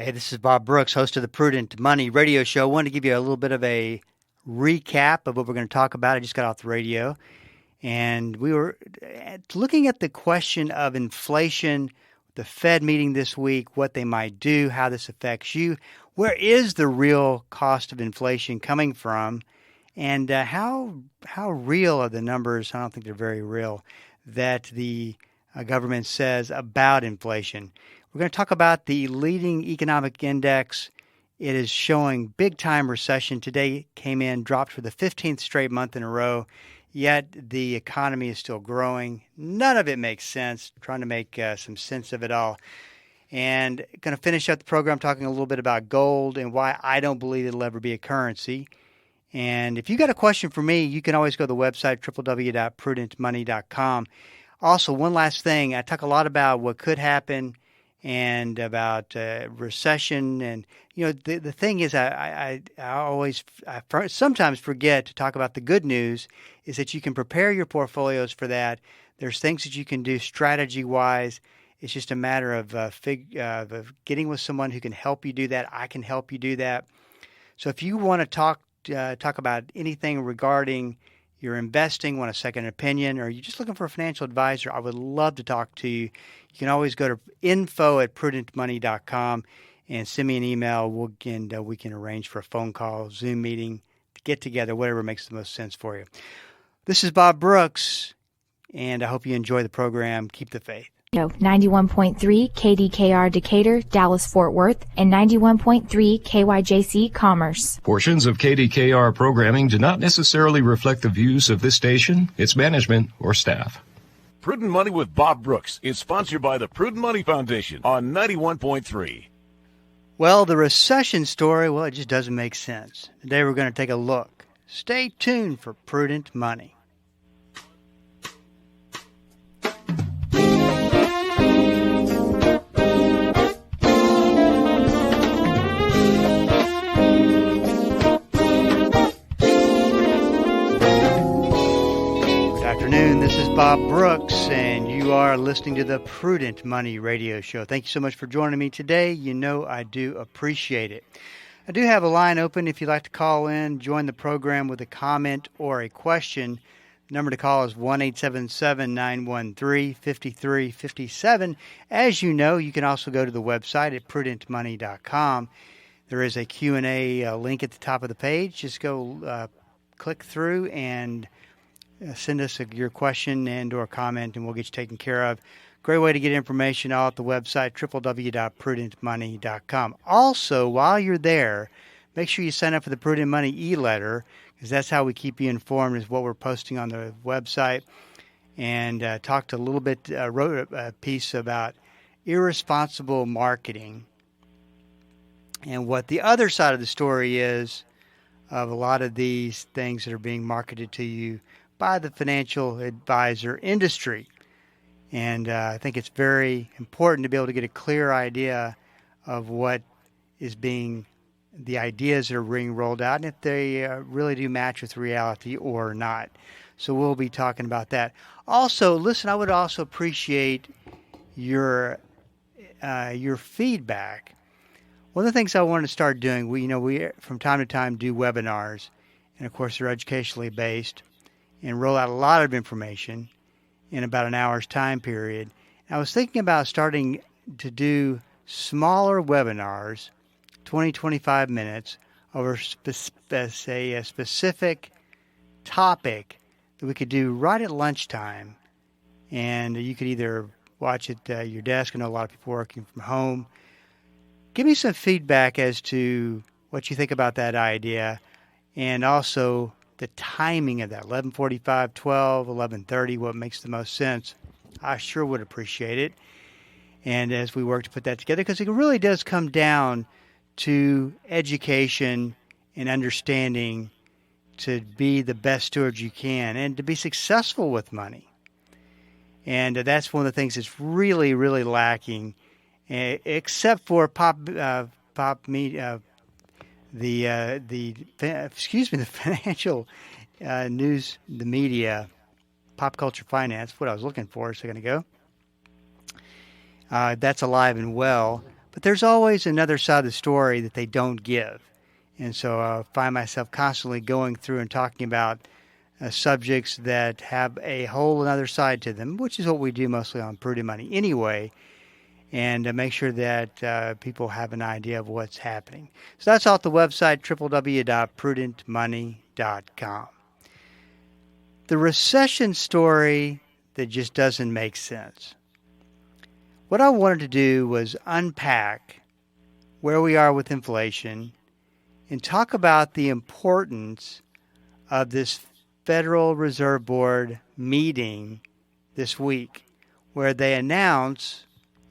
Hey, this is Bob Brooks, host of the Prudent Money Radio Show. I wanted to give you a little bit of a recap of what we're going to talk about. I just got off the radio, and we were looking at the question of inflation, the Fed meeting this week, what they might do, how this affects you. Where is the real cost of inflation coming from, and how real are the numbers? I don't think they're very real that the government says about inflation. We're going to talk about the leading economic index. It is showing big-time recession. Today came in, dropped for the 15th straight month in a row, yet the economy is still growing. None of it makes sense. Trying to make some sense of it all. And going to finish up the program talking a little bit about gold and why I don't believe it'll ever be a currency. And if you got a question for me, you can always go to the website, www.prudentmoney.com. Also, one last thing. I talk a lot about what could happen and about recession. And, you know, the thing is, I sometimes forget to talk about the good news is that you can prepare your portfolios for that. There's things that you can do strategy-wise. It's just a matter of getting with someone who can help you do that. I can help you do that. So if you want to talk about anything regarding your investing, want a second opinion, or you're just looking for a financial advisor, I would love to talk to you. You can always go to info@prudentmoney.com and send me an email. We can arrange for a phone call, Zoom meeting, to get together, whatever makes the most sense for you. This is Bob Brooks, and I hope you enjoy the program. Keep the faith. 91.3 KDKR Decatur, Dallas-Fort Worth, and 91.3 KYJC Commerce. Portions of KDKR programming do not necessarily reflect the views of this station, its management, or staff. Prudent Money with Bob Brooks is sponsored by the Prudent Money Foundation on 91.3. Well, the recession story, it just doesn't make sense. Today we're going to take a look. Stay tuned for Prudent Money. This is Bob Brooks, and you are listening to the Prudent Money Radio Show. Thank you so much for joining me today. You know I do appreciate it. I do have a line open if you'd like to call in, join the program with a comment or a question. The number to call is 1-877-913-5357. As you know, you can also go to the website at prudentmoney.com. There is a Q&A link at the top of the page. Just go click through and send us your question and or comment, and we'll get you taken care of. Great way to get information all at the website, www.prudentmoney.com. Also, while you're there, make sure you sign up for the Prudent Money e-letter, because that's how we keep you informed is what we're posting on the website. And wrote a piece about irresponsible marketing and what the other side of the story is of a lot of these things that are being marketed to you by the financial advisor industry. And I think it's very important to be able to get a clear idea of what is the ideas that are being rolled out, and if they really do match with reality or not. So we'll be talking about that. Also, listen, I would also appreciate your feedback. One of the things I want to start doing, we from time to time do webinars, and of course they're educationally based, and roll out a lot of information in about an hour's time period. And I was thinking about starting to do smaller webinars, 20, 25 minutes, over a specific topic that we could do right at lunchtime. And you could either watch it at your desk. I know a lot of people working from home. Give me some feedback as to what you think about that idea, and also the timing of that, 11:45, 12, 11:30, what makes the most sense. I sure would appreciate it. And as we work to put that together, because it really does come down to education and understanding to be the best stewards you can and to be successful with money. And that's one of the things that's really, really lacking, except for the financial news, the media, pop culture finance, what I was looking for a second ago. That's alive and well. But there's always another side of the story that they don't give. And so I find myself constantly going through and talking about subjects that have a whole another side to them, which is what we do mostly on Prudent Money anyway, and make sure that people have an idea of what's happening. So that's off the website, www.prudentmoney.com. The recession story that just doesn't make sense. What I wanted to do was unpack where we are with inflation and talk about the importance of this Federal Reserve Board meeting this week, where they announce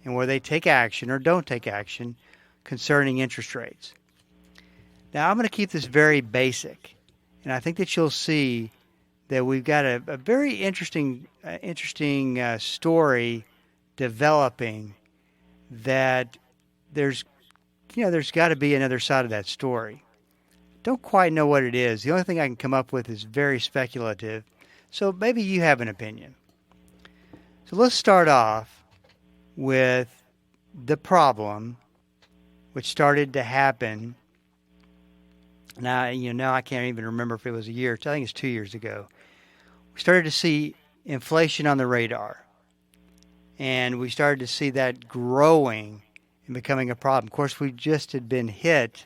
and where they take action or don't take action concerning interest rates. Now, I'm going to keep this very basic, and I think that you'll see that we've got a very interesting story developing, that there's got to be another side of that story. Don't quite know what it is. The only thing I can come up with is very speculative, so maybe you have an opinion. So let's start off with the problem, which started to happen. Now I can't even remember if it was a year. I think it's 2 years ago. We started to see inflation on the radar, and we started to see that growing and becoming a problem. Of course, we just had been hit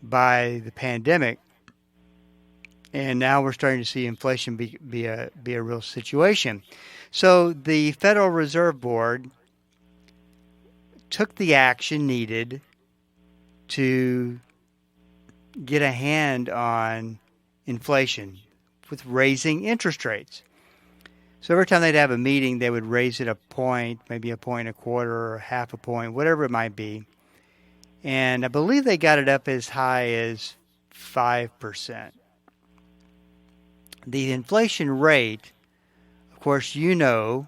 by the pandemic, and now we're starting to see inflation be a real situation. So the Federal Reserve Board took the action needed to get a hand on inflation with raising interest rates. So every time they'd have a meeting, they would raise it a point, maybe a point and a quarter or half a point, whatever it might be. And I believe they got it up as high as 5%. The inflation rate, of course, you know,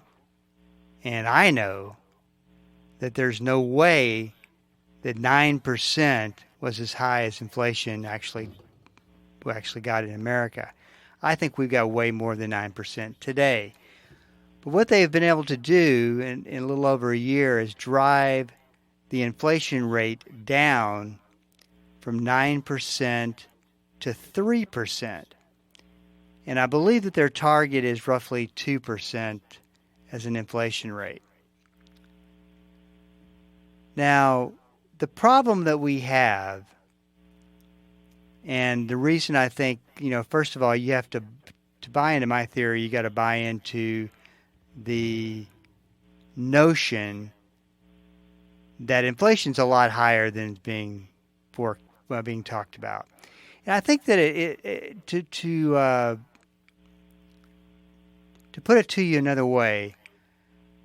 and I know, that there's no way that 9% was as high as inflation actually got in America. I think we've got way more than 9% today. But what they've been able to do in a little over a year is drive the inflation rate down from 9% to 3%. And I believe that their target is roughly 2% as an inflation rate. Now, the problem that we have, and the reason I think, first of all, you have to buy into my theory, you got to buy into the notion that inflation's a lot higher than being talked about. And I think that to put it to you another way,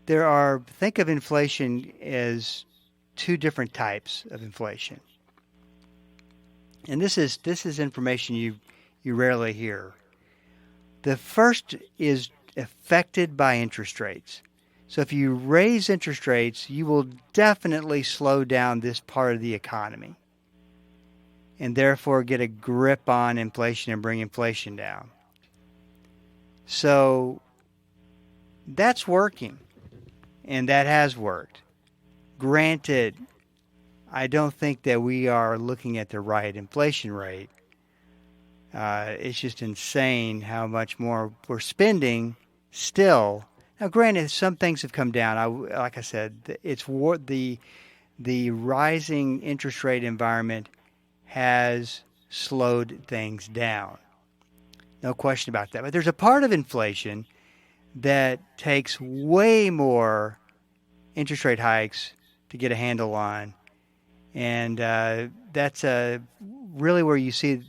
think of inflation as two different types of inflation. And this is information you rarely hear. The first is affected by interest rates. So if you raise interest rates, you will definitely slow down this part of the economy and therefore get a grip on inflation and bring inflation down. So that's working, and that has worked. Granted, I don't think that we are looking at the right inflation rate. It's just insane how much more we're spending still. Now, granted, some things have come down. Like I said, the rising interest rate environment has slowed things down. No question about that. But there's a part of inflation that takes way more interest rate hikes to get a handle on. And that's really where you see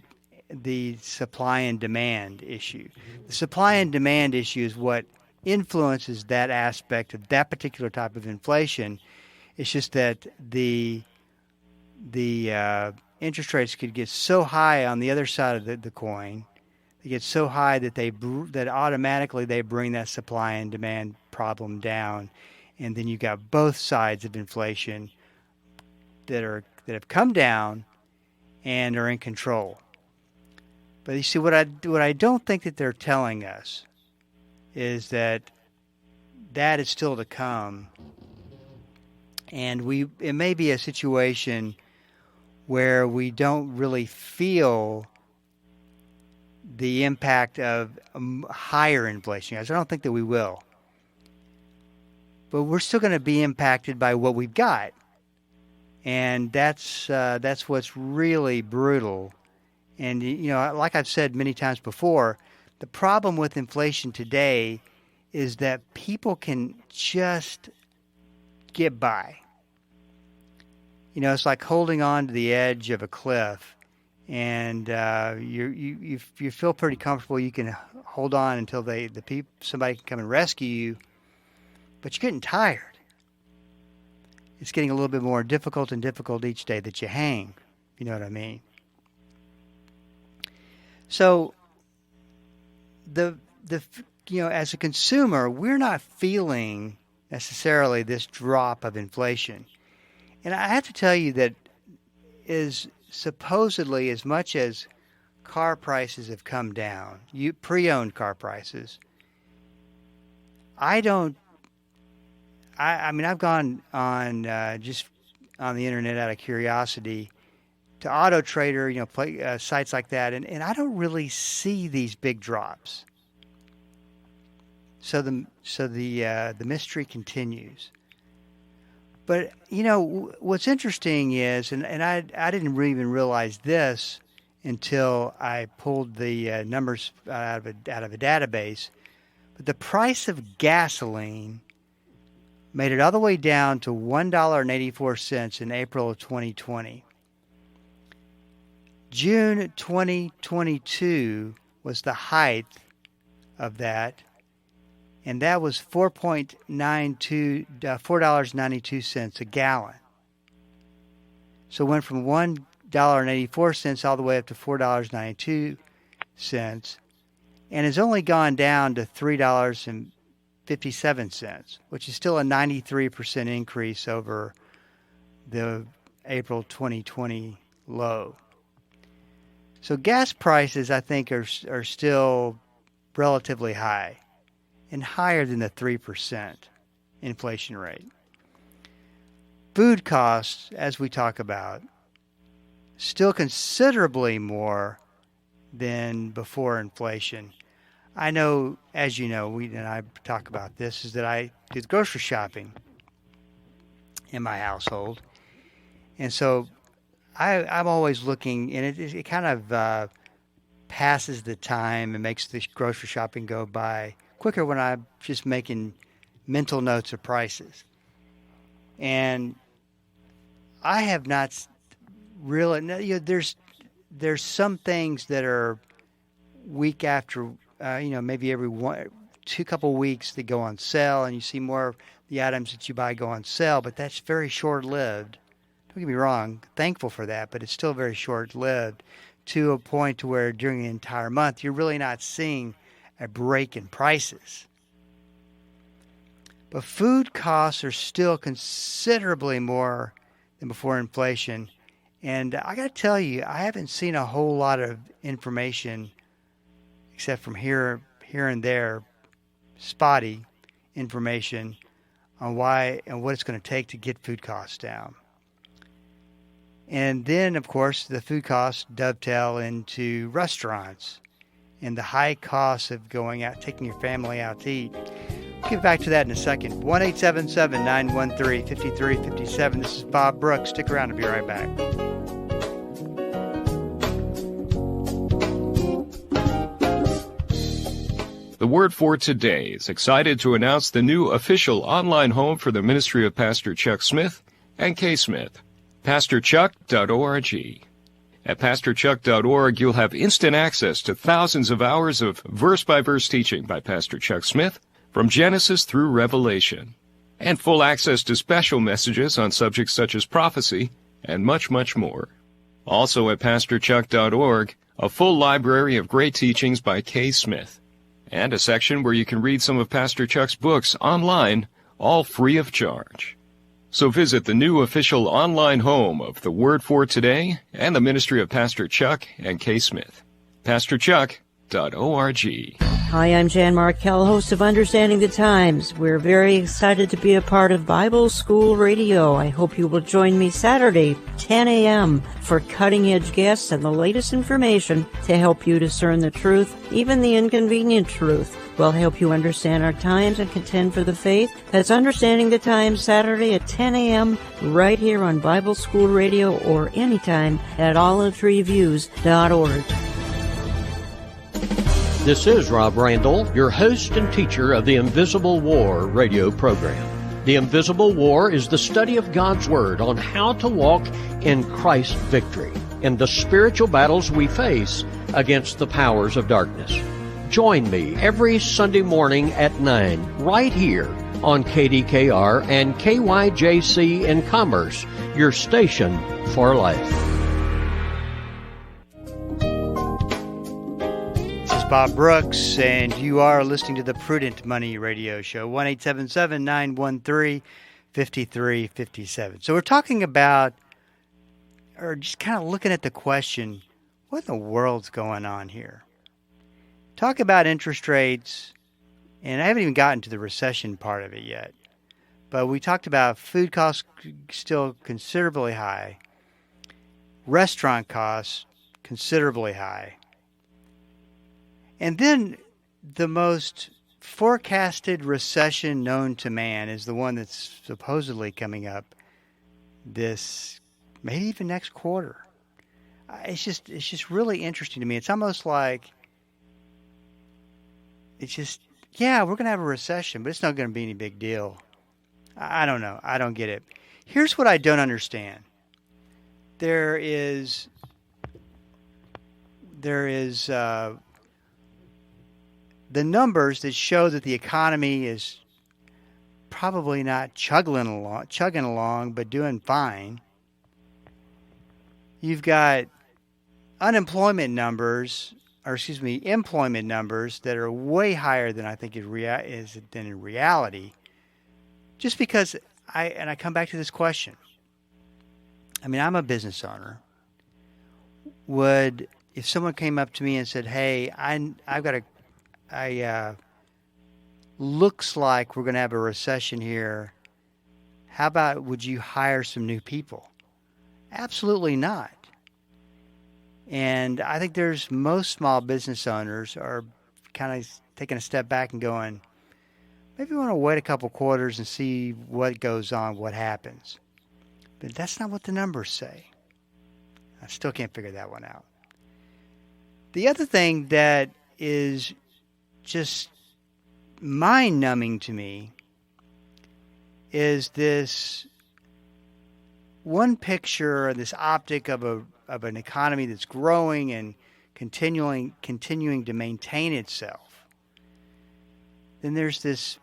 the supply and demand issue. The supply and demand issue is what influences that aspect of that particular type of inflation. It's just that the interest rates could get so high on the other side of the coin. They get so high that that automatically they bring that supply and demand problem down, and then you've got both sides of inflation that have come down and are in control. But you see, what I don't think that they're telling us is that is still to come, And it may be a situation where we don't really feel the impact of higher inflation. I don't think that we will. But we're still going to be impacted by what we've got. And that's what's really brutal. And, like I've said many times before, the problem with inflation today is that people can just get by. It's like holding on to the edge of a cliff, and you feel pretty comfortable. You can hold on until somebody can come and rescue you, but you're getting tired. It's getting a little bit more difficult and difficult each day that you hang. You know what I mean? So as a consumer, we're not feeling necessarily this drop of inflation. And I have to tell you that is supposedly, as much as car prices have come down, pre-owned car prices, I've gone on just on the internet out of curiosity to Auto Trader, sites like that, and I don't really see these big drops. So the mystery continues. But what's interesting is, and I didn't really even realize this until I pulled the numbers out of a database, but the price of gasoline made it all the way down to $1.84 in April of 2020. June 2022 was the height of that, and that was $4.92 a gallon. So it went from $1.84 all the way up to $4.92, and has only gone down to $3.57, which is still a 93% increase over the April 2020 low. So gas prices, I think, are still relatively high, and higher than the 3% inflation rate. Food costs, as we talk about, still considerably more than before inflation. I know, as you know, we and I talk about this, is that I do the grocery shopping in my household. And so I'm always looking, and it kind of passes the time and makes the grocery shopping go by quicker when I'm just making mental notes of prices. And I have not really, there's some things that are week after, maybe every couple weeks they go on sale, and you see more of the items that you buy go on sale, but that's very short-lived. Don't get me wrong, thankful for that, but it's still very short-lived to a point to where during the entire month you're really not seeing a break in prices. But food costs are still considerably more than before inflation. And I got to tell you, I haven't seen a whole lot of information, except from here and there, spotty information on why and what it's going to take to get food costs down. And then, of course, the food costs dovetail into restaurants and the high costs of going out, taking your family out to eat. We'll get back to that in a second. 1-877-913-5357. This is Bob Brooks. Stick around. I'll be right back. The Word for Today is excited to announce the new official online home for the ministry of Pastor Chuck Smith and Kay Smith, PastorChuck.org. At PastorChuck.org, you'll have instant access to thousands of hours of verse-by-verse teaching by Pastor Chuck Smith from Genesis through Revelation, and full access to special messages on subjects such as prophecy and much, much more. Also at PastorChuck.org, a full library of great teachings by Kay Smith, and a section where you can read some of Pastor Chuck's books online, all free of charge. So visit the new official online home of the Word for Today and the ministry of Pastor Chuck and Kay Smith, PastorChuck.org. Hi, I'm Jan Markell, host of Understanding the Times. We're very excited to be a part of Bible School Radio. I hope you will join me Saturday, 10 a.m., for cutting-edge guests and the latest information to help you discern the truth, even the inconvenient truth. We'll help you understand our times and contend for the faith. That's Understanding the Times, Saturday at 10 a.m., right here on Bible School Radio or anytime at olivetreeviews.org. This is Rob Randall, your host and teacher of the Invisible War radio program. The Invisible War is the study of God's Word on how to walk in Christ's victory in the spiritual battles we face against the powers of darkness. Join me every Sunday morning at 9 right here on KDKR and KYJC in Commerce, your station for life. Bob Brooks, and you are listening to the Prudent Money Radio Show, 1-877-913-5357. So we're talking about, or just kind of looking at the question, what in the world's going on here? Talk about interest rates, and I haven't even gotten to the recession part of it yet, but we talked about food costs still considerably high, restaurant costs considerably high, and then the most forecasted recession known to man is the one that's supposedly coming up this, maybe even next quarter. It's just really interesting to me. It's almost like, it's just, yeah, we're going to have a recession, but it's not going to be any big deal. I don't know. I don't get it. Here's what I don't understand. There is the numbers that show that the economy is probably not chugging along, but doing fine. You've got employment numbers that are way higher than I think is in reality. Just because I come back to this question. I mean, I'm a business owner. If someone came up to me and said, "Hey, looks like we're going to have a recession here. How about, would you hire some new people?" Absolutely not. And I think most small business owners are kind of taking a step back and going, maybe we want to wait a couple quarters and see what goes on, what happens. But that's not what the numbers say. I still can't figure that one out. The other thing that is just mind-numbing to me is this one picture, or this optic of an economy that's growing and continuing to maintain itself. Then there's this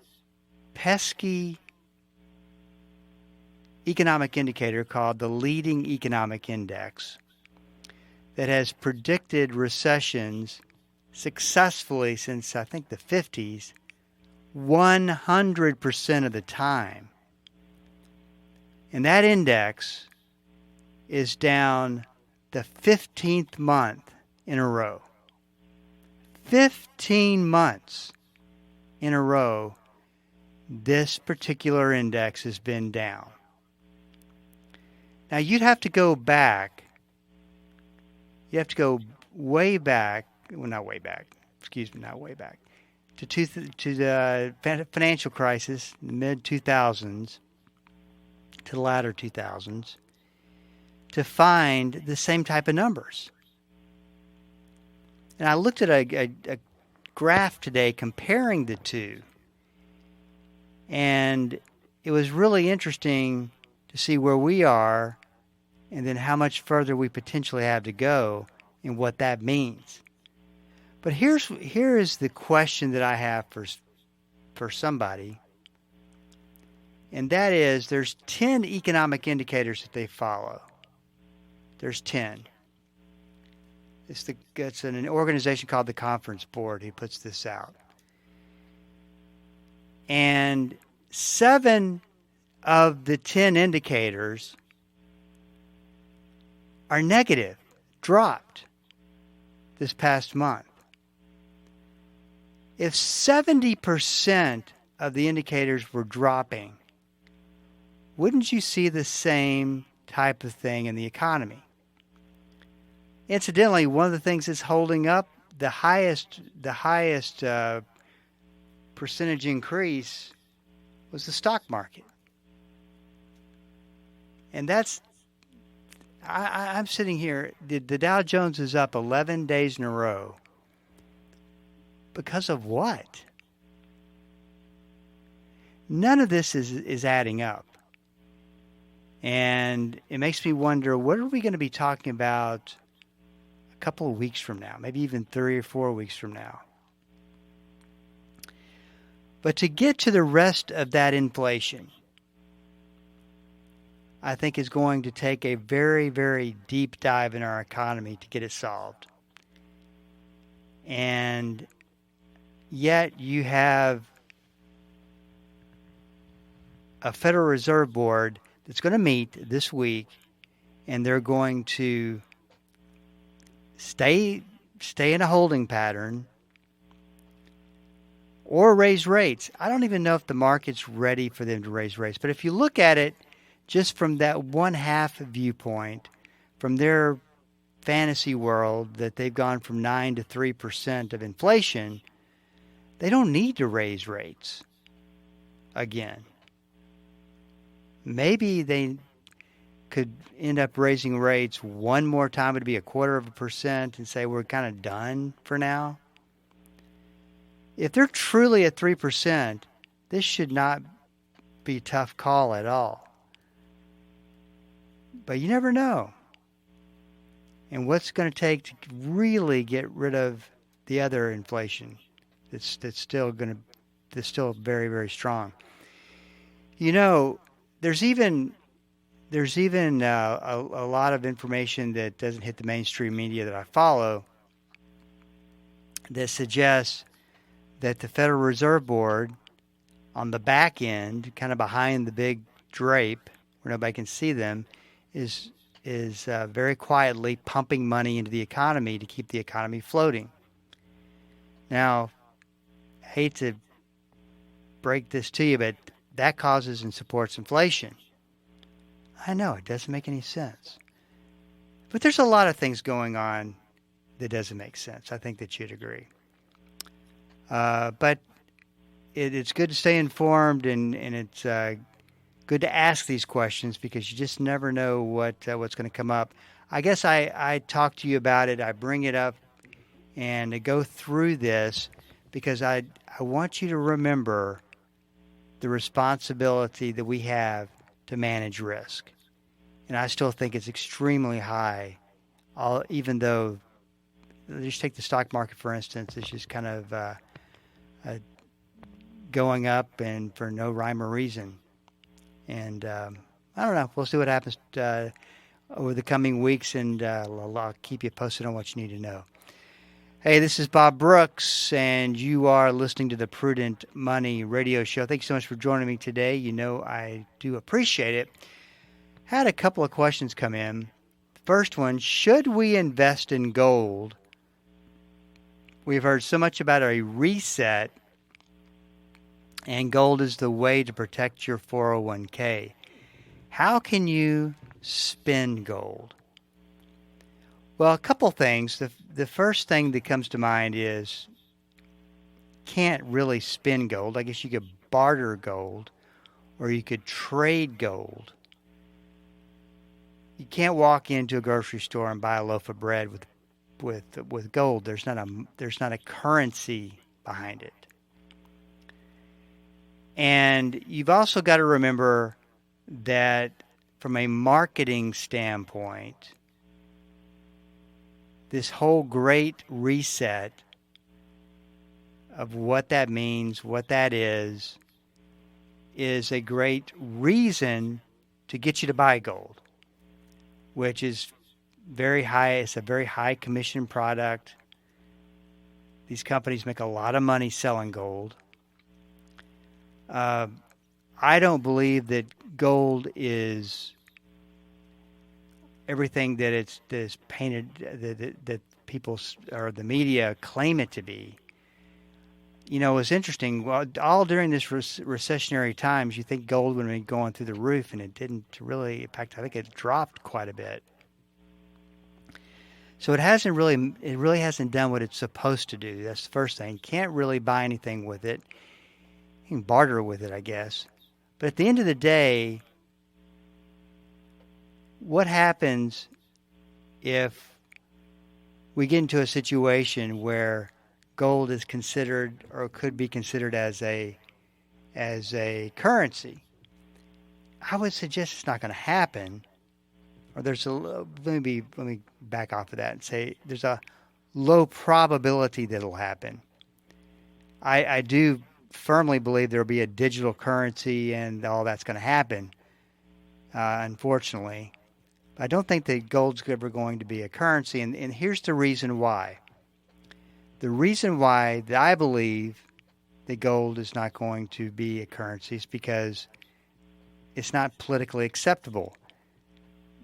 pesky economic indicator called the Leading Economic Index that has predicted recessions successfully since, I think, the 50s, 100% of the time. And that index is down the 15th month in a row. 15 months in a row, this particular index has been down. Now, you'd have to go back. You have to go way back. Well, not way back. Not way back. To the financial crisis, the mid-2000s, to the latter 2000s, to find the same type of numbers. And I looked at a graph today comparing the two, and it was really interesting to see where we are and then how much further we potentially have to go and what that means. But here is the question that I have for somebody, and that is, there's 10 economic indicators that they follow. There's 10. It's an organization called the Conference Board who puts this out. And 7 of the 10 indicators are negative, dropped this past month. If 70% of the indicators were dropping, wouldn't you see the same type of thing in the economy? Incidentally, one of the things that's holding up the highest percentage increase was the stock market. And that's, I'm sitting here, the Dow Jones is up 11 days in a row. Because of what? None of this is adding up. And it makes me wonder, what are we going to be talking about a couple of weeks from now, maybe even 3 or 4 weeks from now? But to get to the rest of that inflation, I think is going to take a very, very deep dive in our economy to get it solved. And yet you have a Federal Reserve Board that's going to meet this week, and they're going to stay in a holding pattern or raise rates. I don't even know if the market's ready for them to raise rates. But if you look at it just from that one half viewpoint, from their fantasy world that they've gone from 9 to 3% of inflation, they don't need to raise rates again. Maybe they could end up raising rates one more time. It'd be 0.25% and say we're kind of done for now. If they're truly at 3%, this should not be a tough call at all. But you never know. And what's going to take to really get rid of the other inflation that's still very, very strong. You know, there's even a lot of information that doesn't hit the mainstream media that I follow that suggests that the Federal Reserve Board, on the back end, kind of behind the big drape where nobody can see them, is very quietly pumping money into the economy to keep the economy floating. Now, I hate to break this to you, but that causes and supports inflation. I know, it doesn't make any sense. But there's a lot of things going on that doesn't make sense. I think that you'd agree. But it's good to stay informed, and it's good to ask these questions because you just never know what's going to come up. I guess I talk to you about it. I bring it up and I go through this because I want you to remember the responsibility that we have to manage risk. And I still think it's extremely high, even though, just take the stock market, for instance, it's just kind of going up and for no rhyme or reason. And I don't know. We'll see what happens over the coming weeks, and I'll keep you posted on what you need to know. Hey, this is Bob Brooks, and you are listening to the Prudent Money Radio Show. Thanks so much for joining me today. You know I do appreciate it. Had a couple of questions come in. First one, should we invest in gold? We've heard so much about a reset, and gold is the way to protect your 401k. How can you spend gold? Well, a couple things. The first thing that comes to mind is can't really spend gold. I guess you could barter gold or you could trade gold. You can't walk into a grocery store and buy a loaf of bread with gold. There's not a currency behind it. And you've also got to remember that from a marketing standpoint, this whole great reset of what that means, what that is a great reason to get you to buy gold, which is very high. It's a very high commission product. These companies make a lot of money selling gold. I don't believe that gold is everything that is painted, that people or the media claim it to be. it's interesting. Well, all during this recessionary times, you think gold would be going through the roof, and it didn't really. In fact, I think it dropped quite a bit. So it really hasn't done what it's supposed to do. That's the first thing. You can't really buy anything with it. You can barter with it, I guess. But at the end of the day, what happens if we get into a situation where gold is considered or could be considered as a currency? I would suggest it's not going to happen. Or let me back off of that and say there's a low probability that it'll happen. I do firmly believe there will be a digital currency and all that's going to happen, unfortunately. I don't think that gold's ever going to be a currency, and here's the reason why. The reason why that I believe that gold is not going to be a currency is because it's not politically acceptable.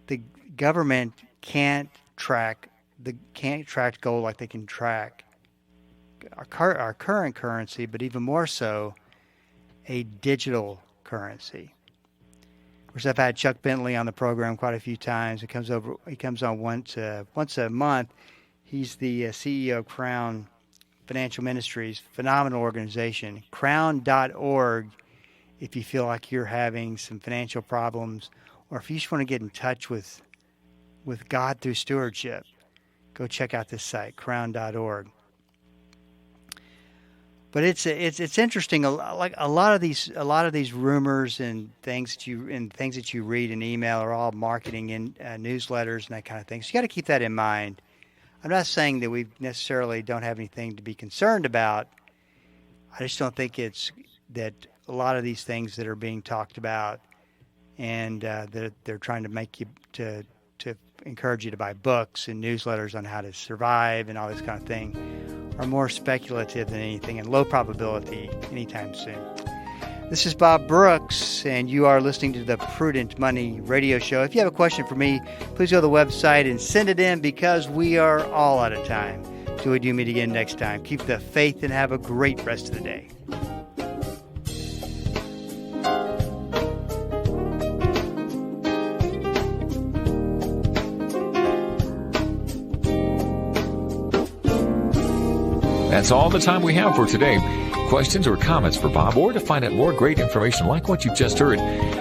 The government can't track gold like they can track our current currency, but even more so, a digital currency. Of course, I've had Chuck Bentley on the program quite a few times. He comes on once a month. He's the CEO of Crown Financial Ministries, phenomenal organization. Crown.org. If you feel like you're having some financial problems, or if you just want to get in touch with God through stewardship, go check out this site, crown.org. But it's interesting. Like a lot of these rumors and things that you read in email are all marketing in newsletters and that kind of thing. So you got to keep that in mind. I'm not saying that we necessarily don't have anything to be concerned about. I just don't think it's that a lot of these things that are being talked about and that they're trying to make you to encourage you to buy books and newsletters on how to survive and all this kind of thing are more speculative than anything and low probability anytime soon. This is Bob Brooks, and you are listening to the Prudent Money Radio Show. If you have a question for me, please go to the website and send it in because we are all out of time. Till we do meet again next time, keep the faith and have a great rest of the day. That's all the time we have for today. Questions or comments for Bob, or to find out more great information like what you've just heard,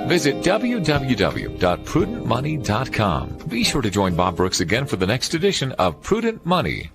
visit www.prudentmoney.com. Be sure to join Bob Brooks again for the next edition of Prudent Money.